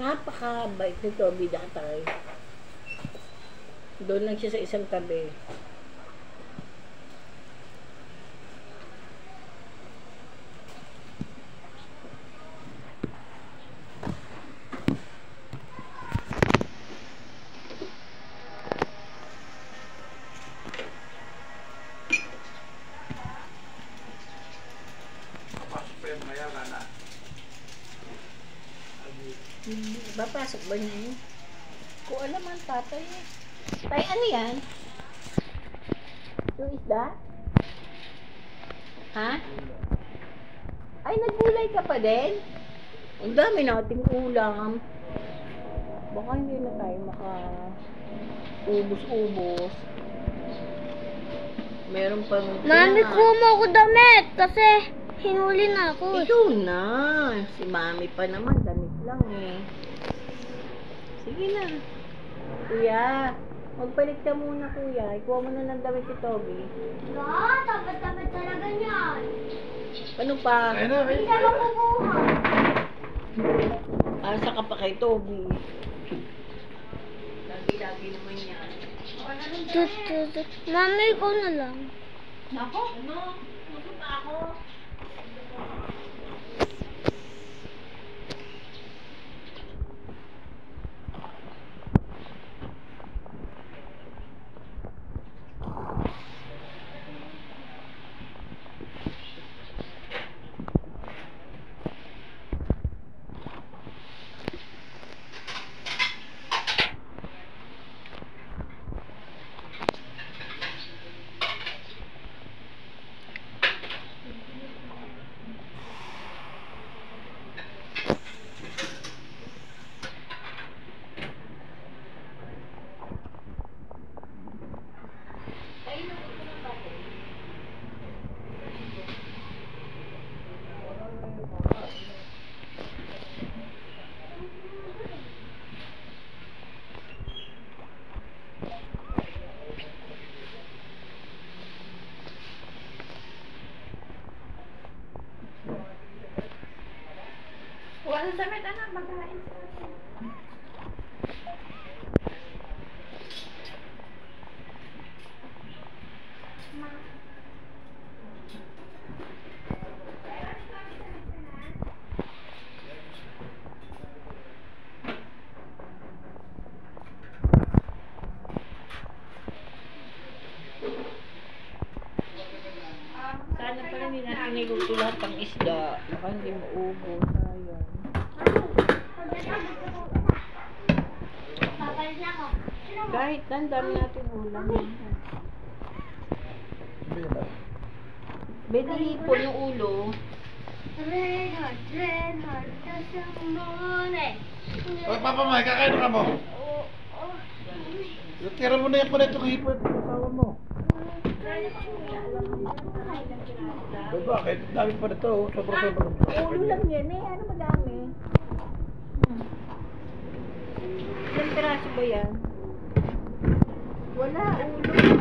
Napakabait ni Toby datay. Doon lang siya sa isang tabi. Papasok ba niya yun? Kung alam ang tatay eh. Tay, ano yan? Yung isda? Ha? Ay, naggulay ka pa din? Ang dami nating ulam. Baka hindi na tayo maka-ubos-ubos. Meron pang... Mami, kuha mo ako damit kasi hinuli na ako. Ikaw na. Si Mami pa naman, damit lang eh. Sige na. Kuya, magpalit ka muna kuya. Ikuha mo na ng damit si Toby. Tapat-tapat talaga niyan. Ano pa? Hindi ka makukuha. Asa ka pa kay Toby. Lagi-lagi naman yan. Mami, ikaw na lang. Ako? Ano? Masuta ako. Wala sa damit, anak. Magkain sa akin. Sana pala hindi natin niluto lahat ng isda. Baka hindi maubos. Sayang. Papalit na ako. Kahit na, ang dami natin ulam. Bedi hipon yung ulo. Red heart, that's the moon. O, Papa Mike, kakain ka mo. Tira mo na yan pala itong hipon at asawa mo. Ay, bakit? Dami pa na ito. Sobrang. Ulo lang yan eh. Ano madami? Ilang piraso ba yan? Wala. Ulo.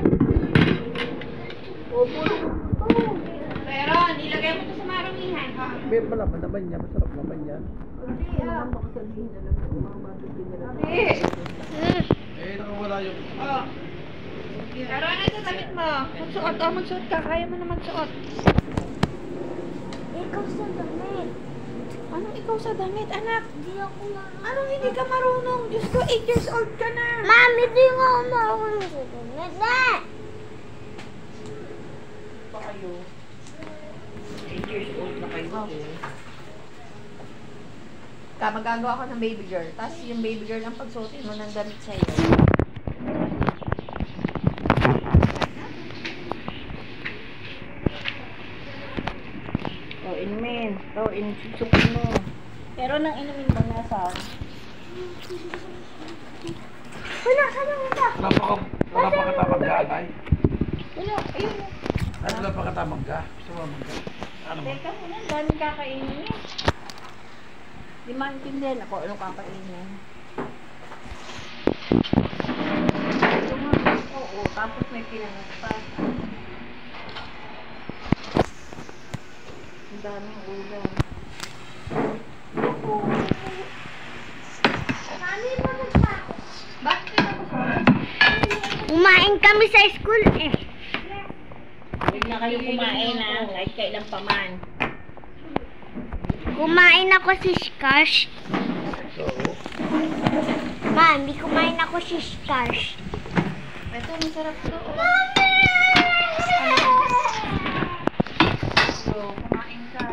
O, puro ulo. Pero, nilagay mo ito sa maramihan. May malaman naman yan. Masarap naman yan. Hindi ah. Baka sabihin na lang. Mga matutin na lang. Eh, nakawala yung... Pero ano ito damit mo? Magsuot o magsuot ka. Kaya mo na magsuot. Ikaw sa damit. Anong ikaw sa damit, anak? Hindi ako marunong. Anong hindi ka marunong? Diyos ko, 8 years old ka na. Mami, di nga ako marunong sa damit. Pa kayo? 8 years old na kayo. Magagawa ko ng baby girl. Tapos yung baby girl ang pagsuotin mo ng damit sa'yo. O, inumin. O, insusukin mo. Pero nang inumin mo na sa... Wala ka lang ito. Wala pa katamang ga, Nay. Wala, ayun. Ay, wala pa katamang ga. Gusto mo magga? Ano mo? Teka muna, daming kakainin eh. Di maintindihan ako anong kakainin. Oo, tapos may pinangat pa. Ang daming ulam. Oo. kami sa school eh. Huwag na kayo kumain ha, kahit kailan pa man. Kumain ako si Scars. Ma, hindi kumain ako si Scars. Ito, masarap to. So, kumain ka.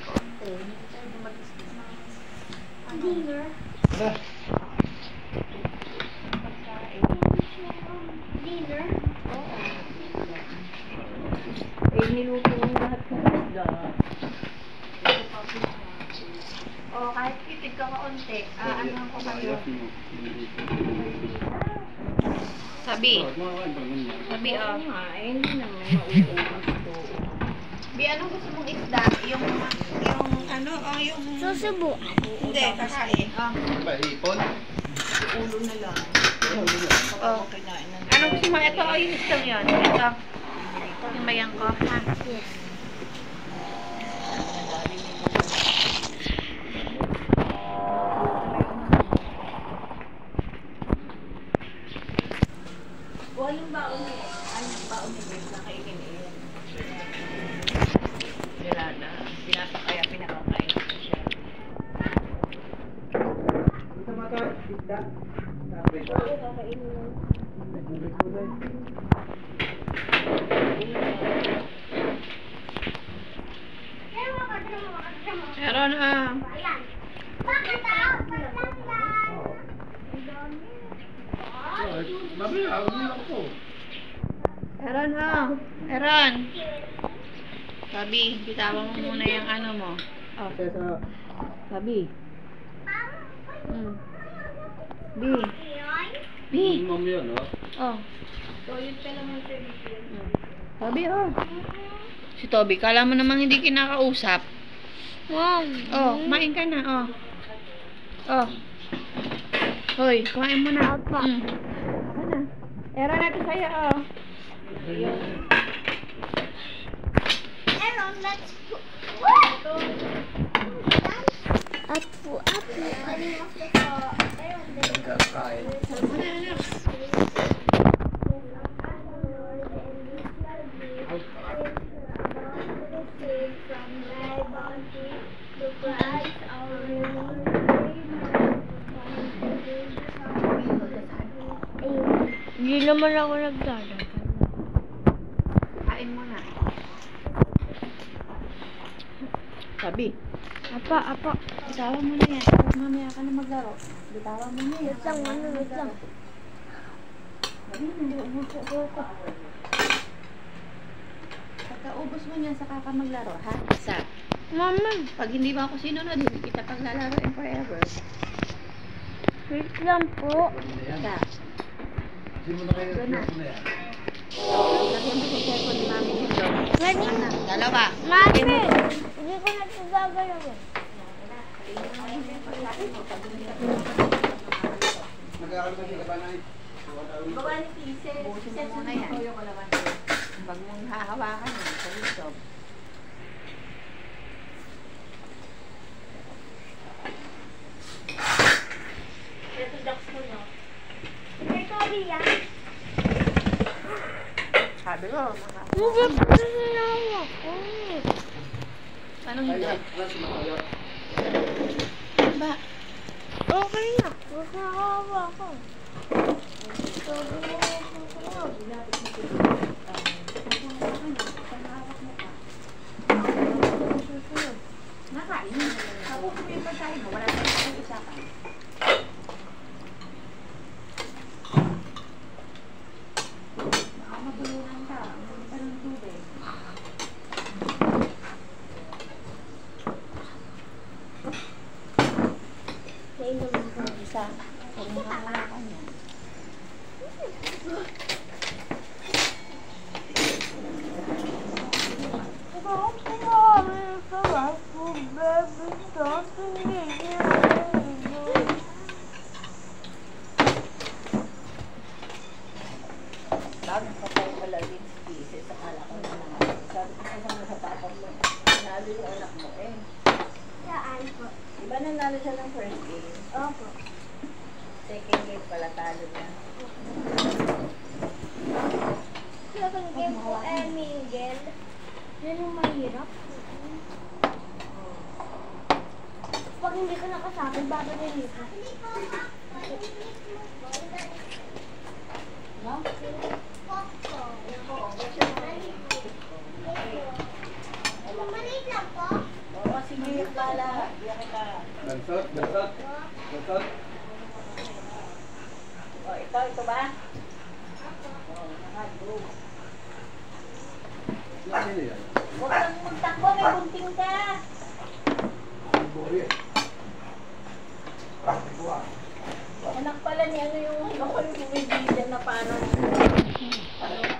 Konti. Hindi tayo mag-isip ng Dinner. Tara. Dinner? Eh, niluto ng lahat ng isda. O, kahit titig ka kaunti. Ano ko kayo? Sabi. Sabi, Oo oh. nga, eh, hindi naman mauubos to. Bi, anong gusto mong isda? Yung ano, oh, yung... Susubo. Hindi, kakain. Oh. Paipon. Ulo na lang. Oh. Kinain ng Anong gusto mo? Ito, oh, yung isdang yun. Ito. Yung bayan ko, ha? Yes. Buhay yung baon eh. Ano yung baon ni Beth na kainin eh. Nilada. Pinapakaya, pinakakain ko siya. Ito mga ka, isda. Oo, kakainin mo. Meron, ah. Bakit Mamaya, ako lang ko. Meron, ha? Meron. Sabi, bitawan mo muna yung ano mo. Oh, Kaya sa... sabi. B. B. Mamaya, no? Oh. Toilet ka lang ang service yun. Sabi, oh. Si Toby, kala mo namang hindi kinakausap. Wow. Oh, kumain ka na, oh. Oh. Hoy, kumain mo na. Apa. Ako na. Era natin sa'yo, oh. Aaron, let's go. Apo, apo. Kakain. Hindi naman ako nagdadaan. Kain mo na. Sabi. Apa. Bitawan mo na yan. Tapos mamaya ka na maglaro. Bitawan mo na yan. Wait lang, wait lang. Pagkaubos mo niyan, saka ka maglaro, ha? Isa. Mama, Pag hindi mo ako sinunod, hindi kita paglalaroin forever. wait lang po. Isa. Hindi mo na kayo na yan. Lagyan mo sa cellphone ni Mami dito. Ready? Ano? Dalawa. Mami, hindi ko na ito gagawin. Nagkakaroon ka ba na Bawa ni Pieces. Busin mo muna yan. Huwag mong hahawakan yan sa loob. Ito ducks mo, no? Ito, Ria. Sabi ko, Hindi pa sinawa ko. anong hindi? Ba? Okay na. Huwag na kawa ko. Sabi mo ko. Nakain. Ako kung may pagkain mo, wala tayong usapan. Baka matulungan ka. Hindi ka ng tubig. Nainom ko. Isa. Huwag mo hahawakan yan. Bago pa tayo wala din si Pieces. Akala ko na naman. Sabi ko kasama sa papa mo. Nanalo yung anak mo eh. Saan po? Diba nanalo siya ng first game? Opo. Second game pala talo niya. Kaya kung game ko Miguel, yan yung mahirap. Pag hindi ka nakasabit, babalik ka. No? Maliit lang po. Oo, sige, pala. Biyak kita. Bansot, bansot. Bansot. O, ito ba? Oo, nakado. Sino yan? Huwag kang magtakbo, may bunting ka. Ang buhay eh. Anak pala ni ano yung bumibigyan na paano. Ano,